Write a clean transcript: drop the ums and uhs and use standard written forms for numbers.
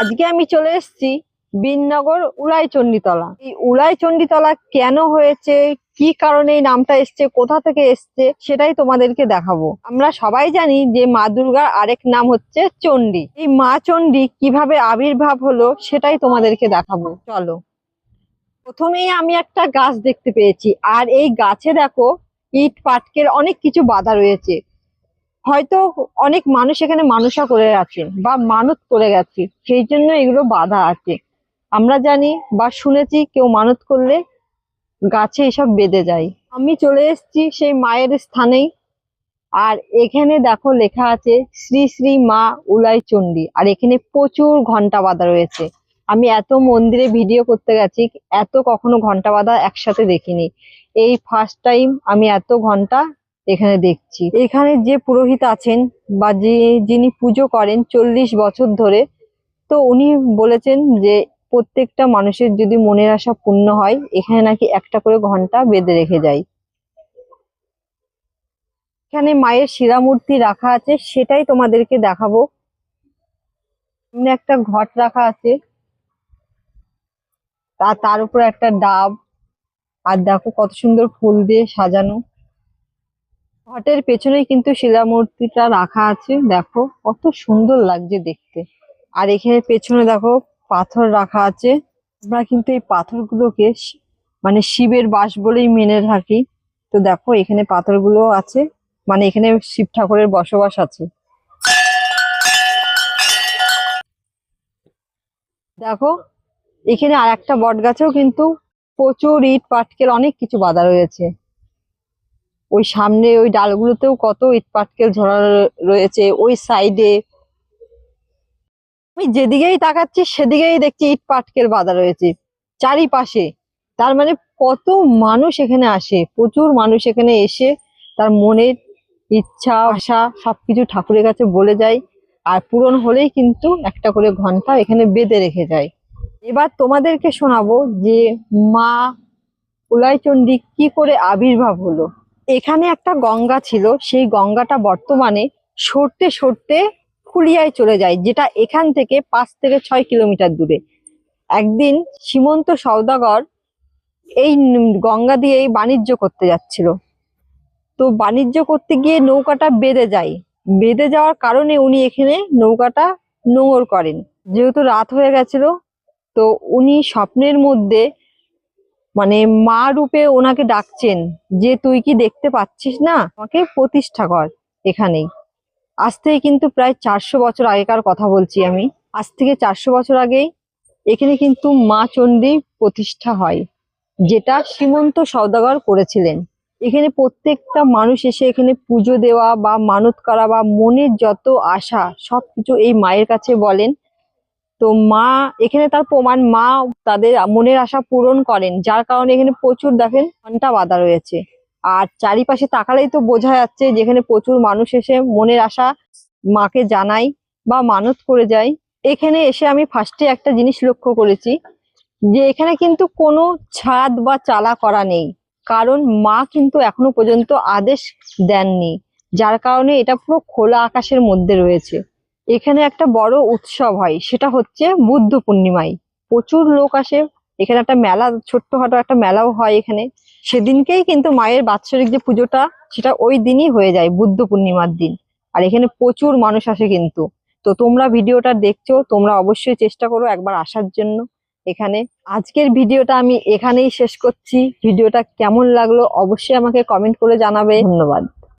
আজকে আমি চলে এসেছি বিননগর উলাইচণ্ডীতলা। এই উলাইচণ্ডীতলা কেন হয়েছে, কি কারণে এই নামটা এসছে, কোথা থেকে এসছে, সেটাই তোমাদেরকে দেখাবো। আমরা সবাই জানি যে মা দুর্গার আরেক নাম হচ্ছে চণ্ডী। এই মা চণ্ডী কিভাবে আবির্ভাব হলো সেটাই তোমাদেরকে দেখাবো, চলো। প্রথমেই আমি একটা গাছ দেখতে পেয়েছি, আর এই গাছে দেখো ইট পাটকেল অনেক কিছু বাঁধা রয়েছে। হয়তো অনেক মানুষ এখানে মানসা করে আছেন বা মানত করে গেছে, সেই জন্য এগুলো বাঁধা আছে। আমরা জানি বা শুনেছি কেউ মানত করলে গাছে এসব বেঁধে যায়। আমি চলে এসেছি সেই মায়ের স্থানেই, আর এখানে দেখো লেখা আছে শ্রী শ্রী মা উলাইচণ্ডী, আর এখানে প্রচুর ঘন্টা বাঁধা রয়েছে। আমি এত মন্দিরে ভিডিও করতে গেছি, এত কখনো ঘন্টা বাঁধা একসাথে দেখিনি। এই ফার্স্ট টাইম আমি এত ঘন্টা এখানে দেখছি। এখানে যে পুরোহিত আছেন বা যিনি পুজো করেন 40 বছর ধরে, তো উনি বলেছেন যে প্রত্যেকটা মানুষের যদি মনের আশা পূর্ণ হয়, এখানে নাকি একটা করে ঘন্টা বেঁধে রেখে যায়। এখানে মায়ের শিলামূর্তি রাখা আছে, সেটাই তোমাদেরকে দেখাবো। সামনে একটা ঘট রাখা আছে, তার উপর একটা ডাব, আর দেখো কত সুন্দর ফুল দিয়ে সাজানো। ঘটের পেছনেই কিন্তু শিলামূর্তিটা রাখা আছে, দেখো কত সুন্দর লাগছে দেখতে। আর এখানে পেছনে দেখো পাথর রাখা আছে। আমরা কিন্তু এই পাথরগুলোকে মানে শিবের বাস বলেই মেনে থাকি। তো দেখো এখানে পাথরগুলো আছে, মানে এখানে শিব ঠাকুরের বসবাস আছে। দেখো এখানে আর একটা বট গাছেও কিন্তু প্রচুর ইট পাটকেল অনেক কিছু বাঁধা রয়েছে। ওই সামনে ওই ডালগুলোতেও কত ইট পাটকেল ঝরা রয়েছে। ওই সাইডে আমি যেদিকেই তাকাচ্ছি সেদিকেই দেখছি ইট পাটকেল বাঁধা রয়েছে চারিপাশে। তার মানে কত মানুষ এখানে আসে, প্রচুর মানুষ এখানে এসে তার মনের ইচ্ছা আশা সবকিছু ঠাকুরের কাছে বলে যায়, আর পূরণ হলেই কিন্তু একটা করে ঘন্টা এখানে বেঁধে রেখে যায়। এবার তোমাদেরকে শোনাবো যে মা উলাইচণ্ডী কি করে আবির্ভাব হলো। এখানে একটা গঙ্গা ছিল, সেই গঙ্গাটা বর্তমানে সরতে সরতে ফুলিয়ায় চলে যায়, যেটা এখান থেকে 5 থেকে 6 কিলোমিটার দূরে। একদিন সীমন্ত সওদাগর এই গঙ্গা দিয়েই বাণিজ্য করতে যাচ্ছিল। তো বাণিজ্য করতে গিয়ে নৌকাটা বেঁধে যায়। বেঁধে যাওয়ার কারণে উনি এখানে নৌকাটা নোঙর করেন। যেহেতু রাত হয়ে গেছিল, তো উনি স্বপ্নের মধ্যে মানে মা রূপে ওনাকে ডাকছেন যে তুই কি দেখতে পাচ্ছিস না, আমাকে প্রতিষ্ঠা কর এখানেই। আজ থেকে কিন্তু প্রায় 400 বছর আগেকার কথা বলছি আমি। আজ থেকে 400 বছর আগেই এখানে কিন্তু মা চণ্ডী প্রতিষ্ঠা হয়, যেটা সীমন্ত সওদাগর করেছিলেন। এখানে প্রত্যেকটা মানুষ এসে এখানে পুজো দেওয়া বা মানত করা বা মনের যত আশা সবকিছু এই মায়ের কাছে বলেন। তো মা এখানে তার প্রমাণ, মা তাদের মনের আশা পূরণ করেন, যার কারণে এখানে প্রচুর দেখেন ঘন্টা বাঁধা রয়েছে। আর চারিপাশে তাকালেই তো বোঝা যাচ্ছে যেখানে প্রচুর মানুষ এসে মনের আশা মাকে জানায় বা মানত করে যায়। এখানে এসে আমি ফার্স্টে একটা জিনিস লক্ষ্য করেছি, যে এখানে কিন্তু কোনো ছাদ বা চালা করা নেই, কারণ মা কিন্তু এখনো পর্যন্ত আদেশ দেননি, যার কারণে এটা পুরো খোলা আকাশের মধ্যে রয়েছে। এখানে একটা বড় উৎসব হয়, সেটা হচ্ছে বুদ্ধ পূর্ণিমায় প্রচুর লোক আসে। এখানে একটা মেলা, ছোট্টখাটো একটা মেলাও হয় এখানে। সেদিনকেই কিন্তু মায়ের বাৎসরিক যে পুজোটা, সেটা ওই দিনই হয়ে যায়, বুদ্ধ পূর্ণিমার দিন। আর এখানে প্রচুর মানুষ আসে কিন্তু। তো তোমরা ভিডিওটা দেখছো, তোমরা অবশ্যই চেষ্টা করো একবার আসার জন্য এখানে। আজকের ভিডিওটা আমি এখানেই শেষ করছি। ভিডিওটা কেমন লাগলো অবশ্যই আমাকে কমেন্ট করে জানাবে। ধন্যবাদ।